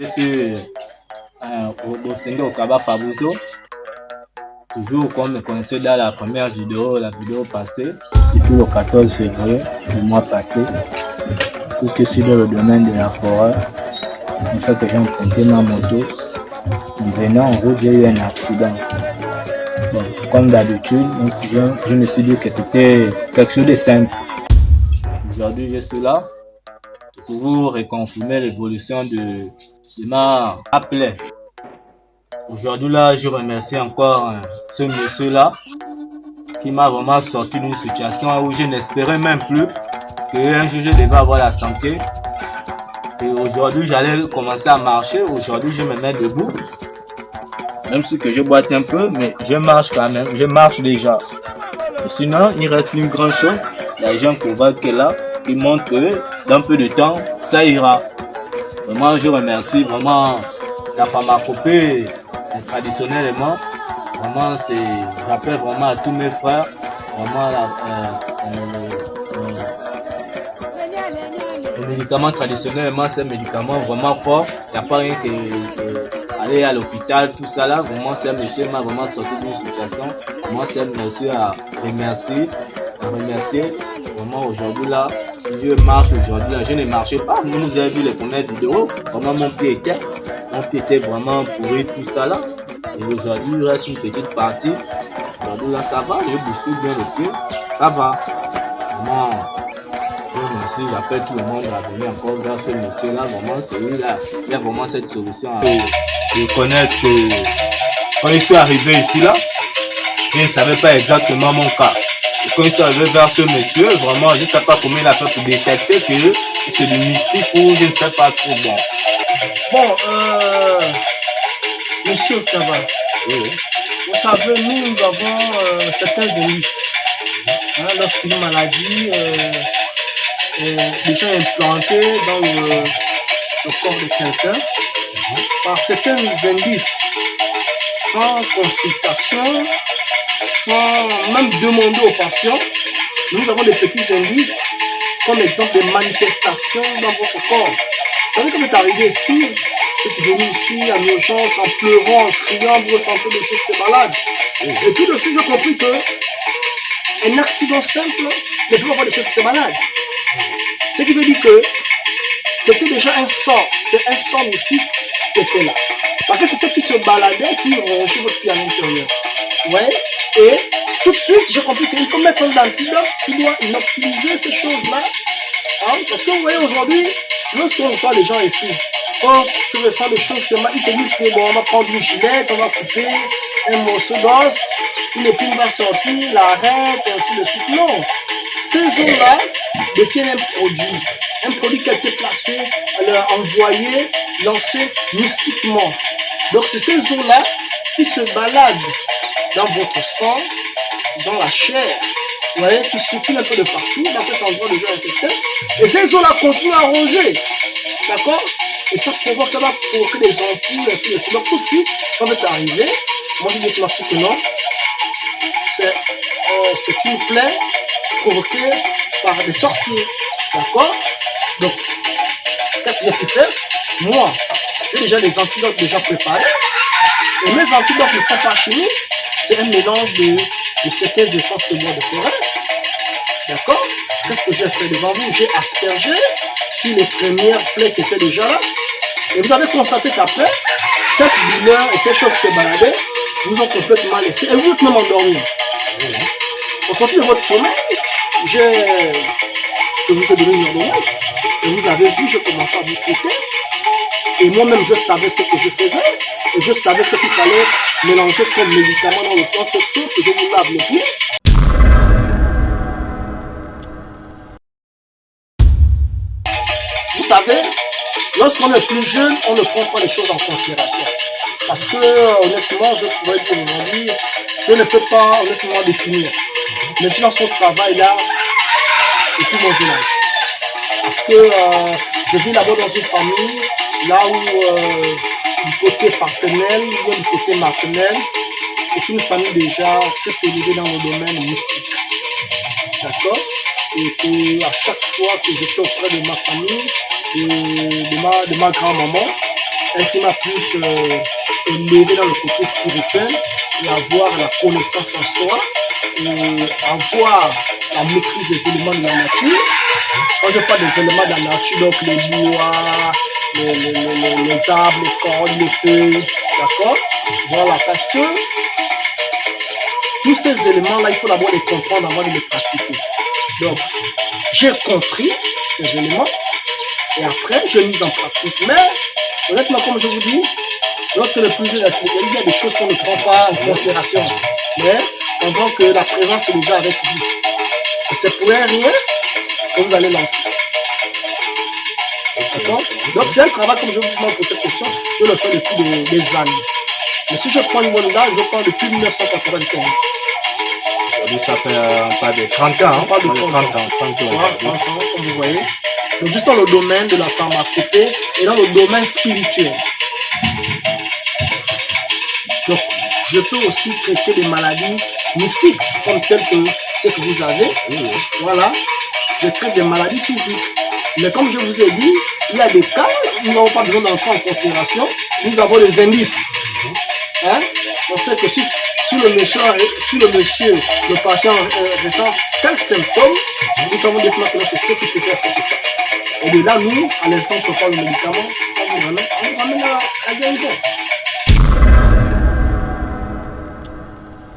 Je suis au Bosenga au Kaba Fabuzo. Toujours comme me connaissez dans la première vidéo, la vidéo passée, depuis le 14 février du mois passé, puisque je suis dans le domaine de la forêt, une fois que j'ai emprunté ma moto, en venant en route, j'ai eu un accident. Bon, comme d'habitude, je me suis dit que c'était quelque chose de simple. Aujourd'hui, je suis là pour vous reconfirmer l'évolution de ma plaie. Aujourd'hui, là, je remercie encore ce monsieur-là qui m'a vraiment sorti d'une situation où je n'espérais même plus qu'un jour je devais avoir la santé. Et aujourd'hui, j'allais commencer à marcher. Aujourd'hui, je me mets debout. Même si que je boite un peu, mais je marche quand même. Je marche déjà. Et sinon, il reste une grande chose. L'agent Kovac est là, qui montre que dans peu de temps, ça ira. Vraiment, je remercie vraiment la pharmacopée traditionnellement. Vraiment, j'appelle vraiment à tous mes frères. Vraiment, le médicament traditionnellement, c'est un médicament vraiment fort. Il n'y a pas rien que aller à l'hôpital, tout ça là. Vraiment, c'est un monsieur m'a vraiment sorti d'une situation. Moi, c'est un monsieur à remercier. Vraiment, aujourd'hui là, si je marche aujourd'hui là, je ne marchais pas. Vous avez vu les premières vidéos. Vraiment, mon pied était vraiment pourri, tout ça là. Et aujourd'hui, il reste une petite partie. Aujourd'hui là, ça va. Je bouscule bien le pied. Ça va. Vraiment. Merci, j'appelle tout le monde à venir encore vers ce monsieur-là. Vraiment, celui-là, il y a vraiment cette solution à reconnaître que quand je suis arrivé ici, là, je ne savais pas exactement mon cas. Et quand je suis arrivé vers ce monsieur, vraiment, je ne sais pas comment il a fait pour détecter que c'est du mystique ou je ne sais pas trop bon. Bon, monsieur Kaba, Oui. vous savez, nous avons certains indices. Lorsqu'une maladie déjà implantée dans le corps de quelqu'un, par certains indices, sans consultation, sans même demander aux patients, nous avons des petits indices, comme exemple des manifestations dans votre corps. Vous savez, quand vous êtes arrivé ici, vous êtes venu ici en urgence, en pleurant, en criant, vous ressentez des choses de malade. Et tout de suite, j'ai compris que un accident simple ne peut pas avoir des choses qui sont malades. Ce qui veut dire que c'était déjà un sort, c'est un sort mystique qui était là. Parce que c'est ce qui se baladait qui rongeait votre pied à l'intérieur. Ouais. Et tout de suite, j'ai compris qu'il faut mettre un antidote qui doit inutiliser ces choses-là. Parce que vous voyez aujourd'hui, lorsqu'on reçoit les gens ici, quand je ressens des choses, ils se disent que bon, on va prendre une gilette, on va couper un morceau d'os, une épine va sortir, l'arrête, et ainsi de suite. Non. Ces eaux-là détiennent un produit qui a été placé, envoyé, lancé mystiquement. Donc c'est ces eaux-là qui se baladent dans votre sang, dans la chair, vous voyez, qui circulent un peu de partout, dans cet endroit déjà infecté. Et ces eaux-là continuent à ronger. D'accord? Et ça va provoquer des ampoules, ainsi de suite. Donc tout de suite, quand vous êtes arrivé, moi je dis que non, c'est une plaie provoquée par des sorciers. D'accord? Donc, qu'est-ce que j'ai pu faire? Moi, j'ai déjà des antidotes déjà préparés. Et mes antidotes ne sont pas chimiques. C'est un mélange de certains essences de bois de forêt. D'accord? Qu'est-ce que j'ai fait devant vous? J'ai aspergé sur les premières plaies qui étaient déjà là. Et vous avez constaté qu'après, cette douleur et ces chocs qui se baladaient vous ont complètement laissé. Et vous êtes même endormi. Au continue de votre sommeil, je vous ai donné une ordonnance. Et vous avez vu, je commençais à vous traiter. Et moi-même, je savais ce que je faisais. Et je savais ce qu'il fallait mélanger comme médicament dans ce seau que je vous lave les pieds. Vous savez, lorsqu'on est plus jeune, on ne prend pas les choses en considération. Parce que, honnêtement, je pourrais dire aujourd'hui, je ne peux pas honnêtement définir. Mais je suis dans son travail là, depuis mon jeune âge. Parce que je vis là-bas dans une famille, là où du côté paternel, ou du côté maternel, c'est une famille déjà très élevée dans le domaine mystique. D'accord? Et que à chaque fois que j'étais auprès de ma famille, de ma grand-maman, un climat plus élevé dans le côté spirituel et avoir la connaissance en soi et avoir la maîtrise des éléments de la nature. Quand je parle des éléments de la nature, donc les bois, les arbres, les cordes, les feuilles, d'accord? Voilà, parce que tous ces éléments-là, il faut d'abord les comprendre avant de les pratiquer. Donc, j'ai compris ces éléments et après, je les mis en pratique. Mais, honnêtement, comme je vous dis, lorsque le plus jeune, il y a des choses qu'on ne prend pas en considération. Mais, on voit que la présence est déjà avec vous. Et c'est pour rien que vous allez lancer. D'accord? Donc, c'est un travail, comme je vous demande pour cette question, je le fais depuis des années. Mais si je prends une bonne date, je prends depuis 1995. Ça fait pas de 30 ans. Hein? Pas de 30 ans. 30 ans, comme vous voyez. Donc, juste dans le domaine de la pharmacopée et dans le domaine spirituel. Donc, je peux aussi traiter des maladies mystiques, comme telles que ce que vous avez. Voilà. Je traite des maladies physiques. Mais comme je vous ai dit, il y a des cas où nous n'avons pas besoin d'en prendre en considération. Nous avons des indices. Hein? On sait que si le monsieur, le patient ressent tel symptôme, nous savons déclarer que c'est ce qui peut faire ça, c'est ça. Et de là, nous, à l'instant, on prépare le médicament, on ramène à la guérison.